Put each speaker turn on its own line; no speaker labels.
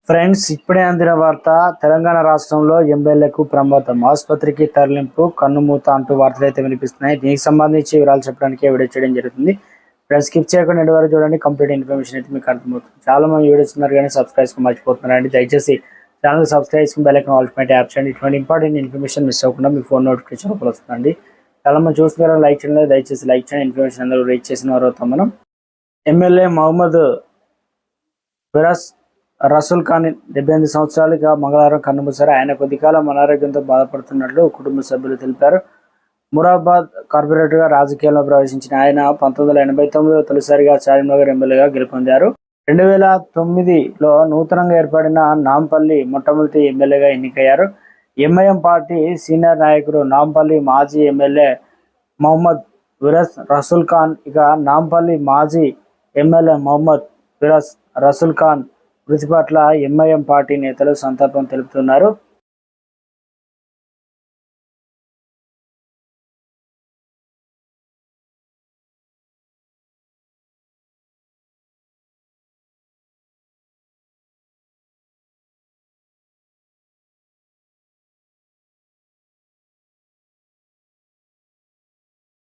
Friends, ఇప్పుడే అందిన వార్త. తెలంగాణ రాష్ట్రంలో ఎమ్మెల్యేకు ప్రమాదం, ఆసుపత్రికి తరలింపు, కన్నుమూత అంటూ వార్తలు అయితే వినిపిస్తున్నాయి. దీనికి సంబంధించి వివరాలు చెప్పడానికి వీడియో చేయడం జరుగుతుంది. ఫ్రెండ్స్, స్కిప్ చేయకుండా ఎండ్ వరకు చూడండి. కంప్లీట్ ఇన్ఫర్మేషన్ అయితే మీకు అర్థమవుతుంది. చాలా మంది వీడియోస్ ఉన్నారు కానీ సబ్స్క్రైబ్ మర్చిపోతున్నారండి. దయచేసి ఛానల్ సబ్స్క్రైబ్ చేసుకుని బెల్ ఐకాన్ ఆల్ పెట్టి యాప్ చేయండి. ఇటువంటి ఇంపార్టెంట్ ఇన్ఫర్మేషన్ మిస్ అవ్వకుండా మీ ఫోన్ నోటిఫికేషన్ వస్తుందండి. చాలా మంది చూస్తున్నారు, లైక్ చేయండి. దయచేసి లైక్ చేయండి. ఇన్ఫర్మేషన్ అందరూ రీచ్ చేసిన వారు అవుతాం. మనం ఎమ్మెల్యే మహమ్మద్ ఫిరాజ్ రసూల్ ఖాన్ 78 సంవత్సరాలుగా మంగళవారం కన్నుమూశారు. ఆయన కొద్ది కాలం అనారోగ్యంతో బాధపడుతున్నట్లు కుటుంబ సభ్యులు తెలిపారు. మురాబాద్ కార్పొరేటర్గా రాజకీయాల్లో ప్రవేశించిన ఆయన 1989లో తొలిసారిగా చార్మినగర్ ఎమ్మెల్యేగా గెలుపొందారు. 2009లో నూతనంగా ఏర్పడిన నాంపల్లి మొట్టమొదటి ఎమ్మెల్యేగా ఎన్నికయ్యారు. ఎంఐఎం పార్టీ సీనియర్ నాయకుడు నాంపల్లి మాజీ ఎమ్మెల్యే మహమ్మద్ ఫిరాజ్ రసూల్ ఖాన్. ఇక నాంపల్లి మాజీ ఎమ్మెల్యే మహమ్మద్ ఫిరాజ్ రసూల్ ఖాన్ మృతి పట్ల ఎంఐఎం పార్టీ నేతలు సంతాపం తెలుపుతున్నారు.